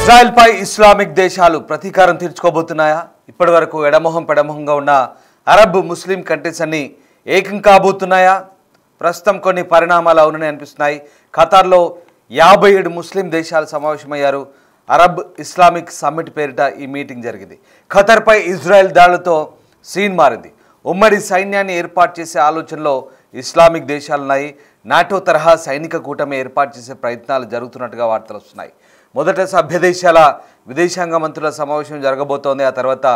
ఇజ్రాయెల్పై Islamic దేశాలు ప్రతీకారం తీర్చుకోబోతున్నాయా? ఇప్పటివరకు ఎడమొహం పెడమొహంగా ఉన్న అరబ్ ముస్లిం కంట్రీస్ అన్ని ఏకం కాబోతున్నాయా? ప్రస్తుతం కొన్ని పరిణామాలు అవునని అనిపిస్తున్నాయి. ఖతార్లో 57 ముస్లిం దేశాలు సమావేశమయ్యారు. అరబ్ ఇస్లామిక్ సమ్మిట్ పేరిట ఈ మీటింగ్ జరిగింది. ఖతార్పై ఇజ్రాయెల్ దాడులతో సీన్ మారింది. ఉమ్మడి సైన్యాన్ని ఏర్పాటు చేసే ఆలోచనలో ఇస్లామిక్ దేశాలున్నాయి. నాటో తరహా సైనిక కూటమి ఏర్పాటు చేసే ప్రయత్నాలు జరుగుతున్నట్టుగా వార్తలు వస్తున్నాయి. మొదట సభ్య దేశాల విదేశాంగ మంత్రుల సమావేశం జరగబోతోంది. ఆ తర్వాత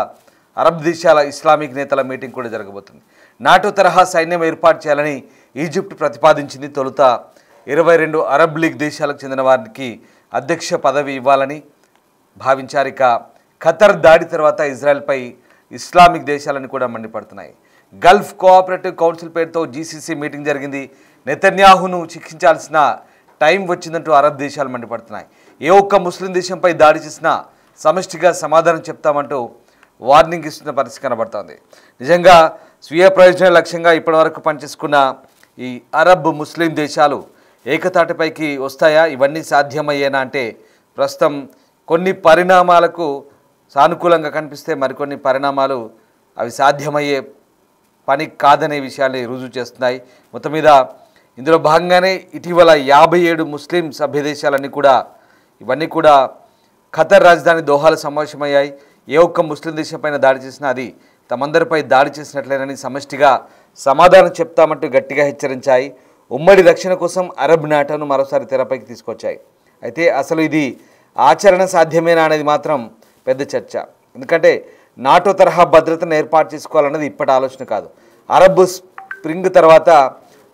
అరబ్ దేశాల ఇస్లామిక్ నేతల మీటింగ్ కూడా జరగబోతుంది. నాటో తరహా సైన్యం ఏర్పాటు చేయాలని ఈజిప్ట్ ప్రతిపాదించింది. తొలుత 22 అరబ్ లీగ్ దేశాలకు చెందిన వారికి అధ్యక్ష పదవి ఇవ్వాలని భావించారు. ఇక ఖతర్ దాడి తర్వాత ఇజ్రాయెల్పై ఇస్లామిక్ దేశాలను కూడా మండిపడుతున్నాయి. గల్ఫ్ కోఆపరేటివ్ కౌన్సిల్ పేరుతో జీసీసీ మీటింగ్ జరిగింది. నెతన్యాహును శిక్షించాల్సిన టైం వచ్చిందంటూ అరబ్ దేశాలు మండిపడుతున్నాయి. ఏ ఒక్క ముస్లిం దేశంపై దాడి చేసినా సమిష్టిగా సమాధానం చెప్తామంటూ వార్నింగ్ ఇస్తున్న పరిస్థితి కనబడుతోంది. నిజంగా స్వీయ ప్రయోజన లక్ష్యంగా ఇప్పటివరకు పనిచేసుకున్న ఈ అరబ్ ముస్లిం దేశాలు ఏకతాటిపైకి వస్తాయా? ఇవన్నీ సాధ్యమయ్యేనా అంటే ప్రస్తుతం కొన్ని పరిణామాలకు సానుకూలంగా కనిపిస్తే మరికొన్ని పరిణామాలు అవి సాధ్యమయ్యే పని కాదనే విషయాన్ని రుజువు చేస్తున్నాయి. మొత్తం మీద ఇందులో భాగంగానే ఇటీవల 57 ముస్లిం సభ్య దేశాలన్నీ కూడా ఇవన్నీ కూడా ఖతర్ రాజధాని దోహాలో సమావేశమయ్యాయి. ఏ ఒక్క ముస్లిం దేశంపైన దాడి చేసినా అది తమందరిపై దాడి చేసినట్లేనని సమిష్టిగా సమాధానం చెప్తామంటూ గట్టిగా హెచ్చరించాయి. ఉమ్మడి రక్షణ కోసం అరబ్ నాటోను మరోసారి తెరపైకి తీసుకొచ్చాయి. అయితే అసలు ఇది ఆచరణ సాధ్యమేనా అనేది మాత్రం పెద్ద చర్చ. ఎందుకంటే నాటో తరహా భద్రతను ఏర్పాటు చేసుకోవాలన్నది ఇప్పటి ఆలోచన కాదు. అరబ్ స్ప్రింగ్ తర్వాత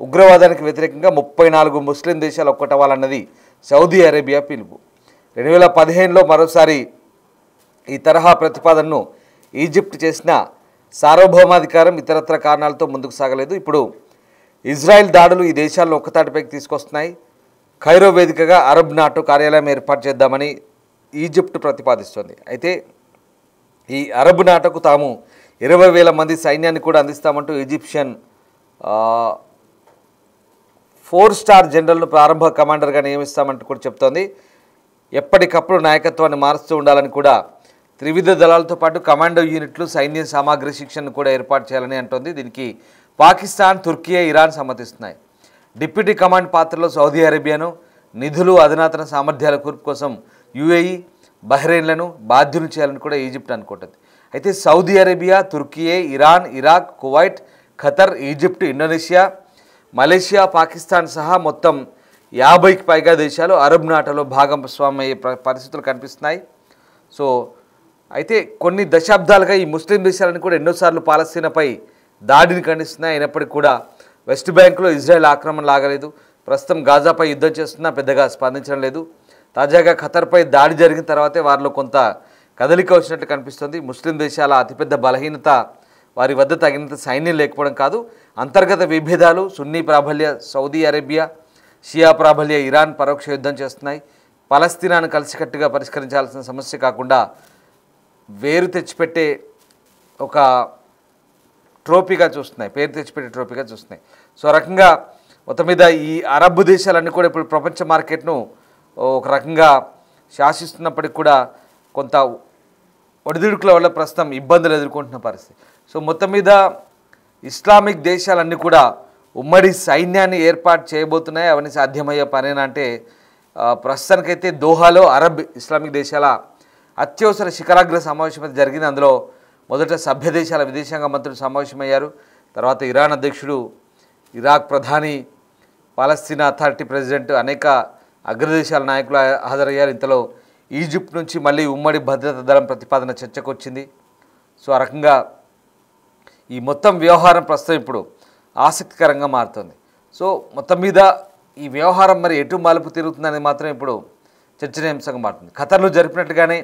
ఉగ్రవాదానికి వ్యతిరేకంగా 34 ముస్లిం దేశాలు ఒక్కటవ్వాలన్నది సౌదీ అరేబియా పిలుపు. 2015లో మరోసారి ఈ తరహా ప్రతిపాదనను ఈజిప్ట్ చేసిన సార్వభౌమాధికారం ఇతరత్ర కారణాలతో ముందుకు సాగలేదు. ఇప్పుడు ఇజ్రాయెల్ దాడులు ఈ దేశాలను ఒక్కతాటిపైకి తీసుకొస్తున్నాయి. ఖైరో వేదికగా అరబ్ నాటో కార్యాలయం ఏర్పాటు చేద్దామని ఈజిప్ట్ ప్రతిపాదిస్తోంది. అయితే ఈ అరబ్ నాటోకు తాము 20,000 మంది సైన్యాన్ని కూడా అందిస్తామంటూ ఈజిప్షియన్ 4 స్టార్ జనరల్ను ప్రారంభ కమాండర్గా నియమిస్తామంటూ కూడా చెప్తోంది. ఎప్పటికప్పుడు నాయకత్వాన్ని మారుస్తూ ఉండాలని కూడా త్రివిధ దళాలతో పాటు కమాండో యూనిట్లు సైన్య సామాగ్రి శిక్షణను కూడా ఏర్పాటు చేయాలని అంటోంది. దీనికి పాకిస్తాన్, తుర్కీ, ఇరాన్ సమ్మతిస్తున్నాయి. డిప్యూటీ కమాండ్ పాత్రలో సౌదీ అరేబియాను, నిధులు, అధునాతన సామర్థ్యాల కూర్పు కోసం యుఏఈ, బహ్రెయిన్లను బాధ్యులు చేయాలని కూడా ఈజిప్ట్ అనుకుంటుంది. అయితే Saudi Arabia, Turkiye, Iran, Iraq, Kuwait, Qatar, Egypt, Indonesia, Malaysia, Pakistan సహా మొత్తం 50కి పైగా దేశాలు అరబ్ నాటోలో భాగస్వామ్య అయ్యే పరిస్థితులు కనిపిస్తున్నాయి. సో అయితే కొన్ని దశాబ్దాలుగా ఈ ముస్లిం దేశాలను కూడా ఎన్నోసార్లు పాలస్తీనాపై దాడిని ఖండిస్తున్నాయి. అయినప్పటికీ కూడా వెస్ట్ బ్యాంకులో ఇజ్రాయెల్ ఆక్రమణ లాగలేదు. ప్రస్తుతం గాజాపై యుద్ధం చేస్తున్నా పెద్దగా స్పందించడం లేదు. తాజాగా ఖతర్పై దాడి జరిగిన తర్వాతే వారిలో కొంత కదలిక వచ్చినట్లు కనిపిస్తుంది. ముస్లిం దేశాల అతిపెద్ద బలహీనత వారి వద్ద తగినంత సైన్యం లేకపోవడం కాదు, అంతర్గత విభేదాలు. సున్నీ ప్రాబల్య సౌదీ అరేబియా, షియా ప్రాబల్య ఇరాన్ పరోక్ష యుద్ధం చేస్తున్నాయి. పలస్తీనాను కలిసికట్టుగా పరిష్కరించాల్సిన సమస్య కాకుండా వేరు తెచ్చిపెట్టే ఒక ట్రోఫీగా చూస్తున్నాయి, పేరు తెచ్చిపెట్టే ట్రోఫీగా చూస్తున్నాయి. సో రకంగా మొత్తం మీద ఈ అరబ్ దేశాలన్నీ కూడా ఇప్పుడు ప్రపంచ మార్కెట్ను ఒక రకంగా శాసిస్తున్నప్పటికి కూడా కొంత ఒడిదుడుకుల వల్ల ప్రస్తుతం ఇబ్బందులు ఎదుర్కొంటున్న పరిస్థితి. సో మొత్తం మీద ఇస్లామిక్ దేశాలన్నీ కూడా ఉమ్మడి సైన్యాన్ని ఏర్పాటు చేయబోతున్నాయి. అవన్నీ సాధ్యమయ్యే పనేనా అంటే ప్రస్తుతానికైతే దోహాలో అరబ్ ఇస్లామిక్ దేశాల అత్యవసర శిఖరాగ్ర సమావేశం అయితే జరిగింది. అందులో మొదట సభ్య దేశాల విదేశాంగ మంత్రులు సమావేశమయ్యారు. తర్వాత ఇరాన్ అధ్యక్షుడు, ఇరాక్ ప్రధాని, పాలస్తీనా అథారిటీ ప్రెసిడెంట్, అనేక అగ్రదేశాల నాయకులు హాజరయ్యారు. ఇంతలో ఈజిప్ట్ నుంచి మళ్ళీ ఉమ్మడి భద్రతా దళం ప్రతిపాదన చర్చకు వచ్చింది. సో ఆ రకంగా ఈ మొత్తం వ్యవహారం ప్రస్తుతం ఇప్పుడు ఆసక్తికరంగా మారుతుంది. సో మొత్తం మీద ఈ వ్యవహారం మరి ఎటు మలుపు తిరుగుతుందనేది మాత్రం ఇప్పుడు చర్చనీయాంశంగా మారుతుంది. ఖతర్లో జరిపినట్టుగానే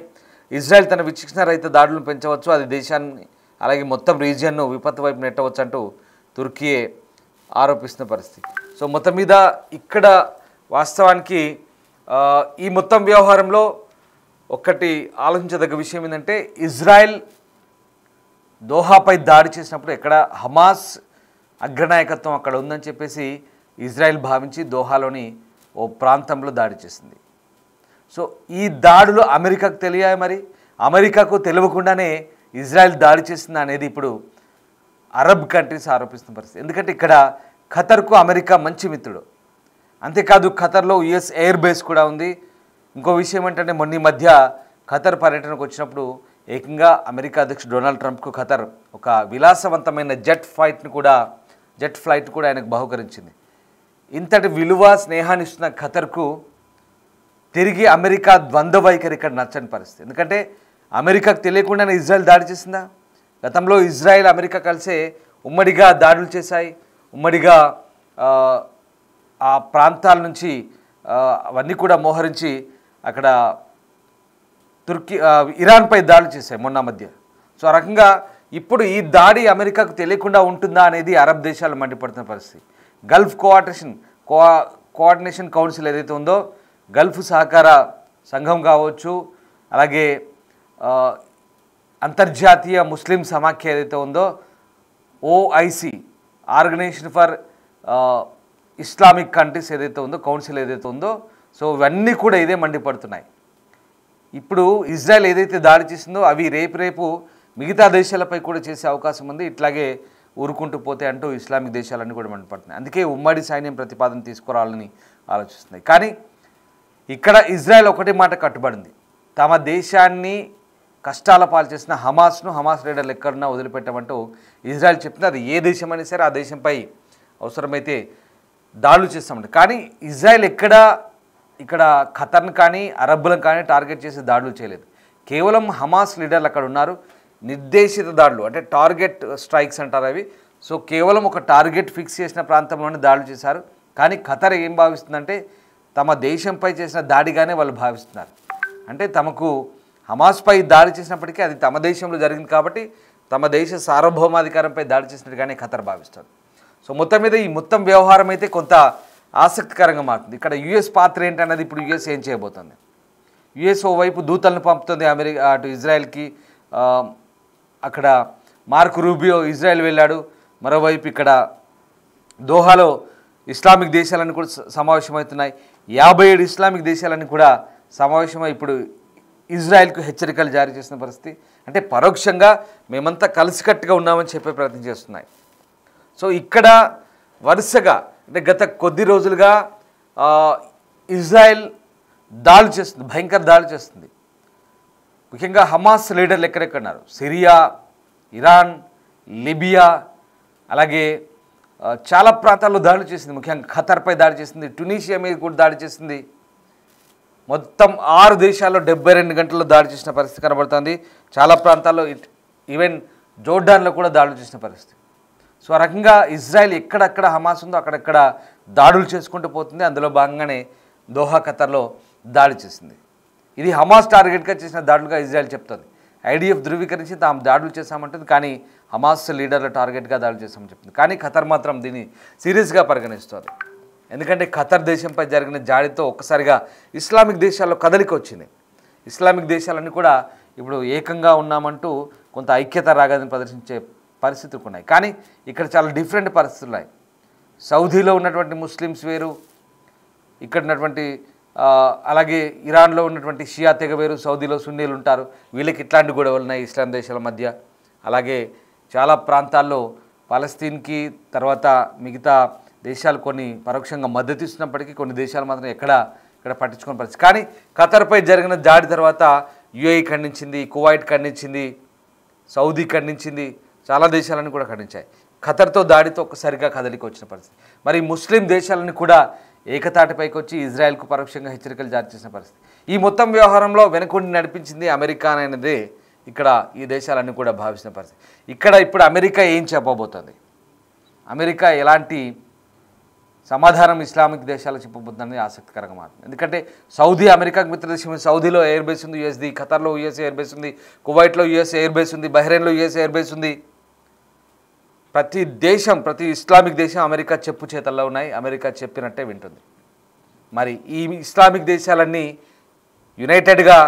ఇజ్రాయెల్ తన విచక్షణ రహిత దాడులను పెంచవచ్చు, అది దేశాన్ని అలాగే మొత్తం రీజియన్ను విపత్తు వైపు నెట్టవచ్చు అంటూ తుర్కీయే ఆరోపిస్తున్న పరిస్థితి. సో మొత్తం మీద ఇక్కడ వాస్తవానికి ఈ మొత్తం వ్యవహారంలో ఒక్కటి ఆలోచించదగ్గ విషయం ఏంటంటే ఇజ్రాయెల్ దోహాపై దాడి చేసినప్పుడు ఎక్కడ హమాస్ అగ్రనాయకత్వం అక్కడ ఉందని చెప్పేసి ఇజ్రాయెల్ భావించి దోహాలోని ఓ ప్రాంతంలో దాడి చేసింది. సో ఈ దాడులు అమెరికాకు తెలియాలి, మరి అమెరికాకు తెలియకుండానే ఇజ్రాయెల్ దాడి చేసింది అనేది ఇప్పుడు అరబ్ కంట్రీస్ ఆరోపిస్తున్న పరిస్థితి. ఎందుకంటే ఇక్కడ ఖతర్కు అమెరికా మంచి మిత్రుడు. అంతేకాదు ఖతర్లో యుఎస్ ఎయిర్ బేస్ కూడా ఉంది. ఇంకో విషయం ఏంటంటే మొన్న మధ్య ఖతర్ పర్యటనకు వచ్చినప్పుడు ఏకంగా అమెరికా అధ్యక్షుడు డొనాల్డ్ ట్రంప్కు ఖతర్ ఒక విలాసవంతమైన జెట్ ఫ్లైట్ కూడా ఆయనకు బహుకరించింది. ఇంతటి విలువ స్నేహాన్ని ఇస్తున్న ఖతర్కు తిరిగి అమెరికా ద్వంద్వ వైఖరి ఇక్కడ నచ్చని పరిస్థితి. ఎందుకంటే అమెరికాకు తెలియకుండానే ఇజ్రాయెల్ దాడి చేసిందా? గతంలో ఇజ్రాయెల్ అమెరికా కలిసే ఉమ్మడిగా దాడులు చేశాయి. ఉమ్మడిగా ఆ ప్రాంతాల నుంచి అవన్నీ కూడా మోహరించి అక్కడ ఇరాన్పై దాడులు చేశాయి మొన్న మధ్య. సో ఆ రకంగా ఇప్పుడు ఈ దాడి అమెరికాకు తెలియకుండా ఉంటుందా అనేది అరబ్ దేశాలు మండిపడుతున్న పరిస్థితి. గల్ఫ్ కోఆర్డినేషన్ కౌన్సిల్ ఏదైతే ఉందో, గల్ఫ్ సహకార సంఘం కావచ్చు, అలాగే అంతర్జాతీయ ముస్లిం సమాఖ్య ఏదైతే ఉందో, OIC organisation for Islamic countries ఏదైతే ఉందో, కౌన్సిల్ ఏదైతే ఉందో, సో ఇవన్నీ కూడా ఇదే మండిపడుతున్నాయి. ఇప్పుడు ఇజ్రాయెల్ ఏదైతే దాడి చేసిందో అవి రేపు మిగతా దేశాలపై కూడా చేసే అవకాశం ఉంది. ఇట్లాగే ఊరుకుంటూ పోతే అంటూ ఇస్లామిక్ దేశాలన్నీ కూడా మండిపడుతున్నాయి. అందుకే ఉమ్మడి సైన్యం ప్రతిపాదన తీసుకురావాలని ఆలోచిస్తున్నాయి. కానీ ఇక్కడ ఇజ్రాయెల్ ఒకటి మాట కట్టుబడింది, తమ దేశాన్ని కష్టాల పాలు చేసిన హమాస్ లీడర్లు ఎక్కడున్నా వదిలిపెట్టమంటూ ఇజ్రాయెల్ చెప్తుంది. అది ఏ దేశమైనా సరే ఆ దేశంపై అవసరమైతే దాడులు చేస్తామంట. కానీ ఇజ్రాయెల్ ఇక్కడ ఖతర్ను కానీ అరబ్బులను కానీ టార్గెట్ చేసి దాడులు చేయలేదు. కేవలం హమాస్ లీడర్లు అక్కడ ఉన్నారు. నిర్దేశిత దాడులు అంటే టార్గెట్ స్ట్రైక్స్ అంటారు అవి. సో కేవలం ఒక టార్గెట్ ఫిక్స్ చేసిన ప్రాంతంలోనే దాడులు చేశారు. కానీ ఖతర్ ఏం భావిస్తుందంటే తమ దేశంపై చేసిన దాడిగానే వాళ్ళు భావిస్తున్నారు. అంటే తమకు హమాస్పై దాడి చేసినప్పటికీ అది తమ దేశంలో జరిగింది కాబట్టి తమ దేశ సార్వభౌమాధికారంపై దాడి చేసినట్టుగానే ఖతర్ భావిస్తారు. సో మొత్తం మీద ఈ మొత్తం వ్యవహారం అయితే కొంత ఆసక్తికరంగా మారుతుంది. ఇక్కడ యుఎస్ పాత్ర ఏంటన్నది ఇప్పుడు యుఎస్ ఏం చేయబోతుంది. యుఎస్ ఓవైపు దూతలను పంపుతుంది అటు ఇజ్రాయెల్కి. అక్కడ మార్క్ రూబియో ఇజ్రాయెల్ వెళ్ళాడు. మరోవైపు ఇక్కడ దోహాలో ఇస్లామిక్ దేశాలన్నీ కూడా సమావేశమవుతున్నాయి. 57 ఇస్లామిక్ దేశాలన్నీ కూడా సమావేశమై ఇప్పుడు ఇజ్రాయెల్కు హెచ్చరికలు జారీ చేసిన పరిస్థితి. అంటే పరోక్షంగా మేమంతా కలిసికట్టుగా ఉన్నామని చెప్పే ప్రయత్నం చేస్తున్నాయి. సో ఇక్కడ వరుసగా అంటే గత కొద్ది రోజులుగా ఇజ్రాయెల్ దాడులు చేస్తుంది, భయంకర దాడులు చేస్తుంది. ముఖ్యంగా హమాస్ లీడర్లు ఎక్కడెక్కడున్నారు, సిరియా, ఇరాన్, లిబియా, అలాగే చాలా ప్రాంతాల్లో దాడులు చేసింది. ముఖ్యంగా ఖతర్పై దాడి చేసింది, ట్యునీషియా మీద కూడా దాడి చేసింది. మొత్తం 6 దేశాల్లో 72 గంటల్లో దాడి చేసిన పరిస్థితి కనబడుతుంది. చాలా ప్రాంతాల్లో ఈవెన్ జోర్డాన్లో కూడా దాడులు చేసిన పరిస్థితి. సో ఆ రకంగా ఇజ్రాయెల్ ఎక్కడెక్కడ హమాస్ ఉందో అక్కడెక్కడ దాడులు చేసుకుంటూ పోతుంది. అందులో భాగంగానే దోహా ఖతర్లో దాడి చేసింది. ఇది హమాస్ టార్గెట్గా చేసిన దాడులుగా ఇజ్రాయెల్ చెప్తుంది. ఐడిఎఫ్ ధృవీకరించి తాము దాడులు చేశామంటుంది, కానీ హమాస్ లీడర్ల టార్గెట్గా దాడులు చేశామని చెప్తుంది. కానీ ఖతర్ మాత్రం దీన్ని సీరియస్గా పరిగణిస్తుంది. ఎందుకంటే ఖతర్ దేశంపై జరిగిన దాడితో ఒక్కసారిగా ఇస్లామిక్ దేశాల్లో కదలిక వచ్చింది. ఇస్లామిక్ దేశాలన్నీ కూడా ఇప్పుడు ఏకంగా ఉన్నామంటూ కొంత ఐక్యత రాగాన్ని ప్రదర్శించే పరిస్థితులు ఉన్నాయి. కానీ ఇక్కడ చాలా డిఫరెంట్ పరిస్థితులు ఉన్నాయి. సౌదీలో ఉన్నటువంటి ముస్లిమ్స్ వేరు, ఇక్కడ ఉన్నటువంటి అలాగే ఇరాన్లో ఉన్నటువంటి షియా తెగ వేరు, సౌదీలో సున్నీలు ఉంటారు. వీళ్ళకి ఇట్లాంటి గొడవలు ఉన్నాయి ఇస్లాం దేశాల మధ్య. అలాగే చాలా ప్రాంతాల్లో పాలస్తీన్కి తర్వాత మిగతా దేశాలు కొన్ని పరోక్షంగా మద్దతు ఇస్తున్నప్పటికీ కొన్ని దేశాలు మాత్రం ఇక్కడ పట్టించుకునే పరిస్థితి. కానీ ఖతర్పై జరిగిన దాడి తర్వాత యుఏఈ ఖండించింది, కువైట్ ఖండించింది, సౌదీ ఖండించింది, చాలా దేశాలను కూడా ఖండించాయి. ఖతర్తో దాడితో ఒక్కసారిగా కదలికి వచ్చిన పరిస్థితి. మరి ముస్లిం దేశాలను కూడా ఏకతాటిపైకి వచ్చి ఇజ్రాయెల్కు పరోక్షంగా హెచ్చరికలు జారీ చేసిన పరిస్థితి. ఈ మొత్తం వ్యవహారంలో వెనుకుండి నడిపించింది అమెరికా అనేది ఇక్కడ ఈ దేశాలన్నీ కూడా భావిస్తున్న పరిస్థితి. ఇక్కడ ఇప్పుడు అమెరికా ఏం చెప్పబోతుంది, అమెరికా ఎలాంటి సమాధానం ఇస్లామిక్ దేశాలు చెప్పబోతుందని ఆసక్తికరంగా మారుతుంది. ఎందుకంటే సౌదీ అమెరికాకు మిత్రదేశం, సౌదీలో ఎయిర్ బేస్ ఉంది యుఎస్ది, ఖతర్లో యుఎస్ ఎయిర్ బేస్ ఉంది, కువైట్లో యుఎస్ ఎయిర్ బేస్ ఉంది, బహ్రెయిన్లో యుఎస్ ఎయిర్ బేస్ ఉంది. ప్రతి ఇస్లామిక్ దేశం అమెరికా చెప్పు చేతల్లో ఉన్నాయి, అమెరికా చెప్పినట్టే వింటుంది. మరి ఈ ఇస్లామిక్ దేశాలన్నీ యునైటెడ్గా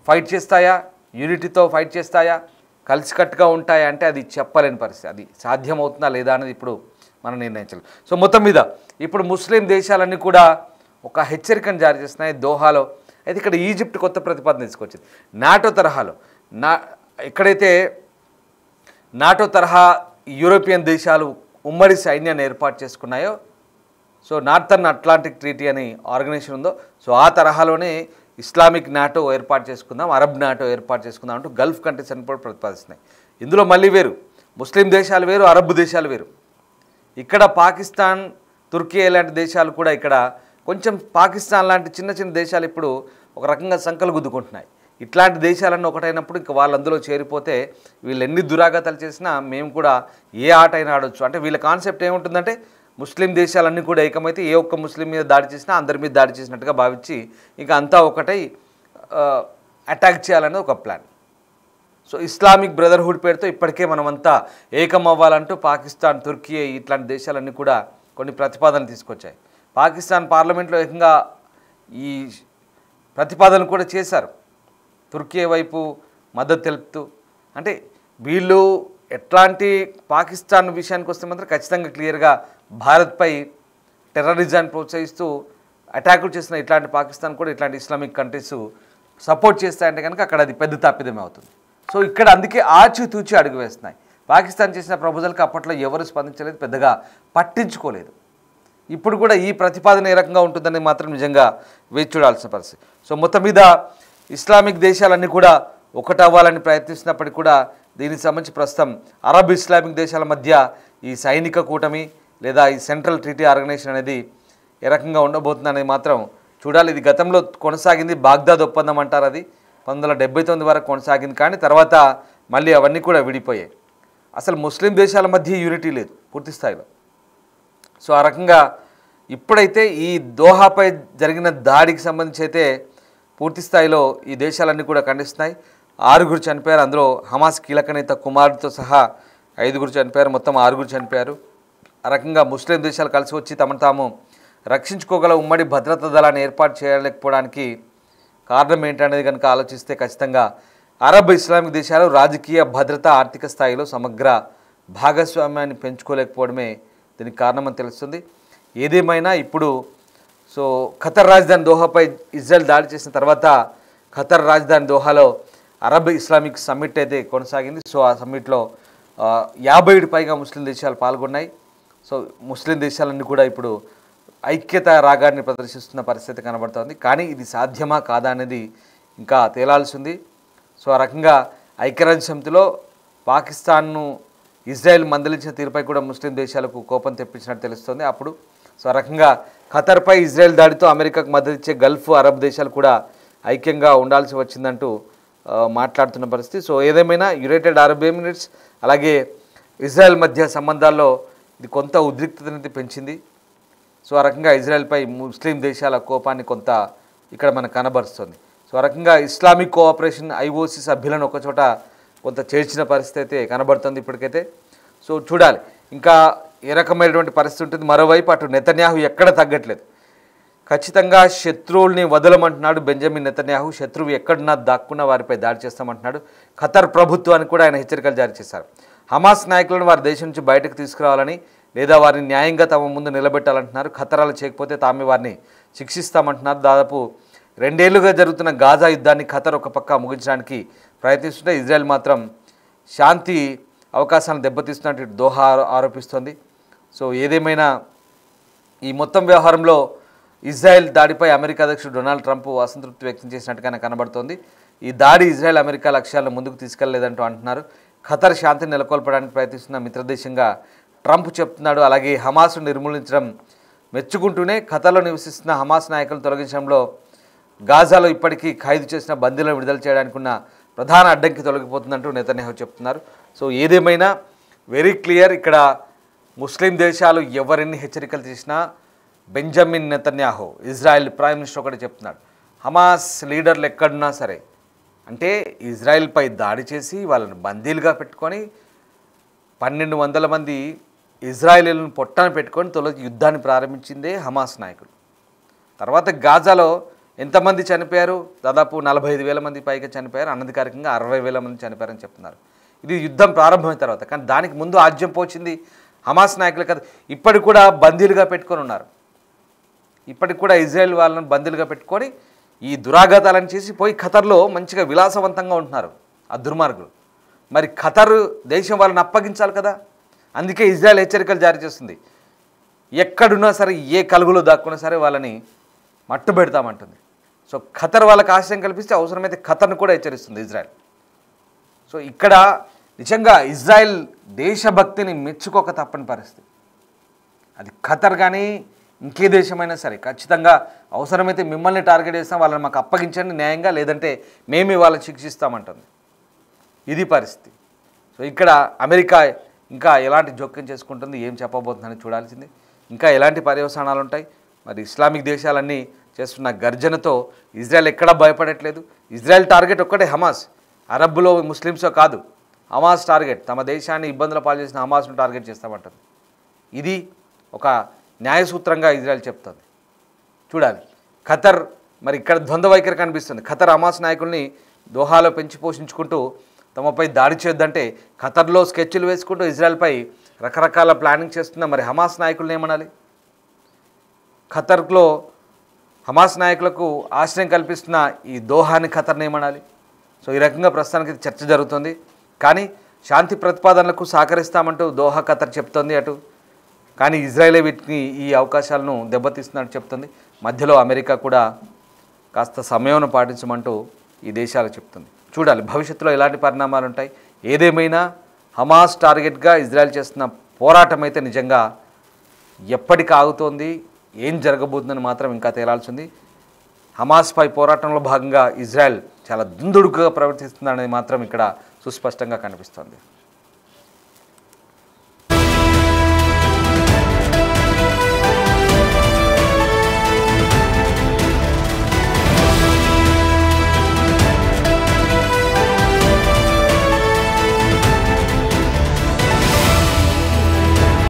ఫైట్ చేస్తాయా, యూనిటీతో ఫైట్ చేస్తాయా, కలిసికట్టుగా ఉంటాయా అంటే అది చెప్పలేని పరిస్థితి. అది సాధ్యమవుతుందా లేదా అనేది ఇప్పుడు మనం నిర్ణయించాలి. సో మొత్తం మీద ఇప్పుడు ముస్లిం దేశాలన్నీ కూడా ఒక హెచ్చరికను జారీ చేస్తున్నాయి. దోహాలో అయితే ఇక్కడ ఈజిప్ట్ కొత్త ప్రతిపాదన తీసుకొచ్చింది. నాటో తరహాలో ఎక్కడైతే నాటో తరహా యూరోపియన్ దేశాలు ఉమ్మడి సైన్యాన్ని ఏర్పాటు చేసుకున్నాయో, సో నార్థర్న్ అట్లాంటిక్ ట్రీటీ అని ఆర్గనైజేషన్ ఉందో, సో ఆ తరహాలోనే ఇస్లామిక్ నాటో ఏర్పాటు చేసుకుందాం, అరబ్ నాటో ఏర్పాటు చేసుకుందాం అంటూ గల్ఫ్ కంట్రీస్ అని కూడా ప్రతిపాదిస్తున్నాయి. ఇందులో మళ్ళీ వేరు, ముస్లిం దేశాలు వేరు, అరబ్ దేశాలు వేరు. ఇక్కడ పాకిస్తాన్, తుర్కీ లాంటి దేశాలు కూడా ఇక్కడ కొంచెం పాకిస్తాన్ లాంటి చిన్న చిన్న దేశాలు ఇప్పుడు ఒక రకంగా సంకలు గుద్దుకుంటున్నాయి. ఇట్లాంటి దేశాలన్నీ ఒకటైనప్పుడు ఇంకా వాళ్ళు అందులో చేరిపోతే వీళ్ళు ఎన్ని దురాగతాలు చేసినా మేము కూడా ఏ ఆట అయినా ఆడొచ్చు. అంటే వీళ్ళ కాన్సెప్ట్ ఏముంటుందంటే ముస్లిం దేశాలన్నీ కూడా ఏకమైతే ఏ ఒక్క ముస్లిం మీద దాడి చేసినా అందరి మీద దాడి చేసినట్టుగా భావించి ఇంకా అంతా ఒకటై అటాక్ చేయాలనేది ఒక ప్లాన్. సో ఇస్లామిక్ బ్రదర్హుడ్ పేరుతో ఇప్పటికే మనమంతా ఏకం అవ్వాలంటూ పాకిస్తాన్, తుర్కీ ఇట్లాంటి దేశాలన్నీ కూడా కొన్ని ప్రతిపాదనలు తీసుకొచ్చాయి. పాకిస్తాన్ పార్లమెంట్లో ఏకంగా ఈ ప్రతిపాదనలు కూడా చేశారు, తుర్కీ వైపు మద్దతు తెలుపుతూ. అంటే వీళ్ళు ఎట్లాంటి పాకిస్తాన్ విషయానికి వస్తే మాత్రం ఖచ్చితంగా క్లియర్గా భారత్పై టెర్రరిజాన్ని ప్రోత్సహిస్తూ అటాకులు చేసిన ఇట్లాంటి పాకిస్తాన్ కూడా ఇట్లాంటి ఇస్లామిక్ కంట్రీస్ సపోర్ట్ చేస్తాయంటే కనుక అక్కడ అది పెద్ద తప్పిదమే అవుతుంది. సో ఇక్కడ అందుకే ఆచితూచి అడుగు వేస్తున్నాయి. పాకిస్తాన్ చేసిన ప్రపోజల్కి అప్పట్లో ఎవరు స్పందించలేదు, పెద్దగా పట్టించుకోలేదు. ఇప్పుడు కూడా ఈ ప్రతిపాదన ఏ రకంగా ఉంటుందని మాత్రం నిజంగా వేచి చూడాల్సిన పరిస్థితి. సో మొత్తం మీద ఇస్లామిక్ దేశాలన్నీ కూడా ఒకటవ్వాలని ప్రయత్నిస్తున్నప్పటికీ కూడా దీనికి సంబంధించి ప్రస్తుతం అరబ్ ఇస్లామిక్ దేశాల మధ్య ఈ సైనిక కూటమి లేదా ఈ సెంట్రల్ ట్రీటీ ఆర్గనైజేషన్ అనేది ఏ రకంగా ఉండబోతుందనేది మాత్రం చూడాలి. ఇది గతంలో కొనసాగింది, బాగ్దాద్ ఒప్పందం అంటారు, అది 1979 వరకు కొనసాగింది. కానీ తర్వాత మళ్ళీ అవన్నీ కూడా విడిపోయాయి. అసలు ముస్లిం దేశాల మధ్య యూనిటీ లేదు పూర్తి స్థాయిలో. సో ఆ రకంగా ఇప్పుడైతే ఈ దోహాపై జరిగిన దాడికి సంబంధించి అయితే పూర్తి స్థాయిలో ఈ దేశాలన్నీ కూడా ఖండిస్తున్నాయి. 6 చనిపోయారు, అందులో హమాస్ కీలక నేత కుమారుడితో సహా 5 చనిపోయారు, మొత్తం 6 చనిపోయారు. ఆ రకంగా ముస్లిం దేశాలు కలిసి వచ్చి తమను తాము రక్షించుకోగల ఉమ్మడి భద్రతా దళాన్ని ఏర్పాటు చేయలేకపోవడానికి కారణం ఏంటనేది కనుక ఆలోచిస్తే ఖచ్చితంగా అరబ్ ఇస్లామిక్ దేశాలు రాజకీయ, భద్రత, ఆర్థిక స్థాయిలో సమగ్ర భాగస్వామ్యాన్ని పెంచుకోలేకపోవడమే దీనికి కారణమని తెలుస్తుంది. ఏదేమైనా ఇప్పుడు సో ఖతర్ రాజధాని దోహాపై ఇజ్రాయెల్ దాడి చేసిన తర్వాత ఖతర్ రాజధాని దోహాలో అరబ్ ఇస్లామిక్ సమ్మిట్ అయితే కొనసాగింది. సో ఆ సమ్మిట్లో 57 పైగా ముస్లిం దేశాలు పాల్గొన్నాయి. సో ముస్లిం దేశాలన్నీ కూడా ఇప్పుడు ఐక్యత రాగాన్ని ప్రదర్శిస్తున్న పరిస్థితి కనబడుతోంది. కానీ ఇది సాధ్యమా కాదా అనేది ఇంకా తేలాల్సి ఉంది. సో ఆ రకంగా ఐక్యరాజ్య సమితిలో పాకిస్తాన్ను ఇజ్రాయెల్ మందలించిన తీరుపై కూడా ముస్లిం దేశాలకు కోపం తెప్పించినట్టు తెలుస్తోంది. అప్పుడు సో ఆ రకంగా ఖతర్పై ఇజ్రాయెల్ దాడితో అమెరికాకు మద్దతు ఇచ్చే గల్ఫ్, అరబ్ దేశాలు కూడా ఐక్యంగా ఉండాల్సి వచ్చిందంటూ మాట్లాడుతున్న పరిస్థితి. సో ఏదేమైనా యునైటెడ్ అరబ్ ఎమిరేట్స్ అలాగే ఇజ్రాయెల్ మధ్య సంబంధాల్లో ఇది కొంత ఉద్రిక్తతని పెంచింది. సో ఆ రకంగా ఇజ్రాయెల్పై ముస్లిం దేశాల కోపాన్ని కొంత ఇక్కడ మనకు కనబరుస్తుంది. సో ఆ రకంగా ఇస్లామిక్ కోఆపరేషన్ IOC సభ్యులను ఒకచోట కొంత చేర్చిన పరిస్థితి అయితే కనబడుతుంది ఇప్పటికైతే. సో చూడాలి ఇంకా ఏ రకమైనటువంటి పరిస్థితి ఉంటుంది. మరోవైపు అటు నెతన్యాహు ఎక్కడ తగ్గట్లేదు, ఖచ్చితంగా శత్రువుల్ని వదలమంటున్నాడు బెంజమిన్ నెతన్యాహు. శత్రువు ఎక్కడున్నా దాక్కున్న వారిపై దాడి చేస్తామంటున్నాడు. ఖతర్ ప్రభుత్వానికి కూడా ఆయన హెచ్చరికలు జారీ చేశారు. హమాస్ నాయకులను వారి దేశం నుంచి బయటకు తీసుకురావాలని లేదా వారిని న్యాయంగా తమ ముందు నిలబెట్టాలంటున్నారు. ఖతరాలు చేయకపోతే తామే వారిని శిక్షిస్తామంటున్నారు. దాదాపు 2 ఏళ్లుగా జరుగుతున్న గాజా యుద్ధాన్ని ఖతర్ ఒక పక్క ముగించడానికి ప్రయత్నిస్తుంటే ఇజ్రాయెల్ మాత్రం శాంతి అవకాశాలను దెబ్బతీస్తున్నట్టు దోహా ఆరోపిస్తోంది. సో ఏదేమైనా ఈ మొత్తం వ్యవహారంలో ఇజ్రాయెల్ దాడిపై అమెరికా అధ్యక్షుడు డొనాల్డ్ ట్రంప్ అసంతృప్తి వ్యక్తం చేసినట్టుగానే కనబడుతోంది. ఈ దాడి ఇజ్రాయెల్ అమెరికా లక్ష్యాలను ముందుకు తీసుకెళ్లలేదంటూ అంటున్నారు. ఖతర్ శాంతిని నెలకొల్పడానికి ప్రయత్నిస్తున్న మిత్రదేశంగా ట్రంప్ చెప్తున్నాడు. అలాగే హమాస్ను నిర్మూలించడం మెచ్చుకుంటూనే ఖతర్లో నివసిస్తున్న హమాస్ నాయకులను తొలగించడంలో గాజాలో ఇప్పటికీ ఖైదు చేసిన బందీలను విడుదల చేయడానికి ఉన్న ప్రధాన అడ్డంకి తొలగిపోతుందంటూ నెతన్యాహు చెప్తున్నారు. సో ఏదేమైనా వెరీ క్లియర్, ఇక్కడ ముస్లిం దేశాలు ఎవరిన్ని హెచ్చరికలు చేసినా Benjamin Netanyahu Israel prime minister ఒకటి చెప్తున్నాడు, హమాస్ లీడర్లు ఎక్కడున్నా సరే, అంటే ఇజ్రాయెల్పై దాడి చేసి వాళ్ళని బందీలుగా పెట్టుకొని 1200 మంది ఇజ్రాయేలీలను పొట్టన పెట్టుకొని తొలగి యుద్ధాన్ని ప్రారంభించిందే హమాస్ నాయకులు. తర్వాత గాజాలో ఎంతమంది చనిపోయారు? దాదాపు 45,000 మంది పైగా చనిపోయారు. అనధికారికంగా 60,000 మంది చనిపోయారని చెప్తున్నారు. ఇది యుద్ధం ప్రారంభమైన తర్వాత. కానీ దానికి ముందు ఆజ్యం పోచింది హమాస్ నాయకులు కదా. ఇప్పటికి కూడా బందీలుగా పెట్టుకొని ఉన్నారు. ఇప్పటికి కూడా ఇజ్రాయెల్ వాళ్ళని బందీలుగా పెట్టుకొని ఈ దురాఘాతాలను చేసి పోయి ఖతర్లో మంచిగా విలాసవంతంగా ఉంటున్నారు ఆ దుర్మార్గులు. మరి ఖతర్ దేశం వాళ్ళని అప్పగించాలి కదా. అందుకే ఇజ్రాయెల్ హెచ్చరికలు జారీ చేస్తుంది. ఎక్కడున్నా సరే ఏ కలుగులో దాక్కున్నా సరే వాళ్ళని మట్టు పెడతామంటుంది. సో ఖతర్ వాళ్ళకి ఆశ్రయం కల్పిస్తే అవసరమైతే ఖతర్ను కూడా హెచ్చరిస్తుంది ఇజ్రాయెల్. సో ఇక్కడ నిజంగా ఇజ్రాయెల్ దేశభక్తిని మెచ్చుకోక తప్పని పరిస్థితి. అది ఖతర్ కానీ ఇంకే దేశమైనా సరే ఖచ్చితంగా అవసరమైతే మిమ్మల్ని టార్గెట్ చేస్తాం, వాళ్ళని మాకు అప్పగించండి న్యాయంగా, లేదంటే మేమే వాళ్ళని శిక్షిస్తామంటుంది. ఇది పరిస్థితి. సో ఇక్కడ అమెరికా ఇంకా ఎలాంటి జోక్యం చేసుకుంటుంది, ఏం చెప్పబోతుందని చూడాల్సింది. ఇంకా ఎలాంటి పర్యవసానాలు ఉంటాయి. మరి ఇస్లామిక్ దేశాలన్నీ చేస్తున్న గర్జనతో ఇజ్రాయెల్ ఎక్కడా భయపడట్లేదు. ఇజ్రాయెల్ టార్గెట్ ఒక్కటే హమాస్, అరబ్బులో ముస్లిమ్సో కాదు, హమాస్ టార్గెట్. తమ దేశాన్ని ఇబ్బందుల పాలు చేసిన హమాస్ను టార్గెట్ చేస్తామంటుంది. ఇది ఒక న్యాయసూత్రంగా ఇజ్రాయెల్ చెప్తుంది. చూడాలి. ఖతర్ మరి ఇక్కడ ద్వంద్వ వైఖరి కనిపిస్తుంది. ఖతర్ హమాస్ నాయకుల్ని దోహాలో పెంచి పోషించుకుంటూ తమపై దాడి చేయొద్దంటే ఖతర్లో స్కెచ్లు వేసుకుంటూ ఇజ్రాయెల్పై రకరకాల ప్లానింగ్ చేస్తున్న మరి హమాస్ నాయకులను ఏమనాలి? ఖతర్లో హమాస్ నాయకులకు ఆశ్రయం కల్పిస్తున్న ఈ దోహాని ఖతర్ని ఏమనాలి? సో ఈ రకంగా ప్రస్తుతానికి చర్చ జరుగుతుంది. కానీ శాంతి ప్రతిపాదనలకు సహకరిస్తామంటూ దోహా ఖతర్ చెప్తోంది అటు. కానీ ఇజ్రాయెలే వీటిని ఈ అవకాశాలను దెబ్బతీస్తున్నట్టు చెప్తుంది. మధ్యలో అమెరికా కూడా కాస్త సమయం పాటించమంటూ ఈ దేశాలు చెప్తుంది. చూడాలి భవిష్యత్తులో ఎలాంటి పరిణామాలు ఉంటాయి. ఏదేమైనా హమాస్ టార్గెట్గా ఇజ్రాయెల్ చేస్తున్న పోరాటం అయితే నిజంగా ఎప్పటికి ఆగుతోంది, ఏం జరగబోతుందని మాత్రం ఇంకా తేలాల్సింది. హమాస్పై పోరాటంలో భాగంగా ఇజ్రాయెల్ చాలా దుందుడుకుగా ప్రవర్తిస్తుందనేది మాత్రం ఇక్కడ సుస్పష్టంగా కనిపిస్తోంది.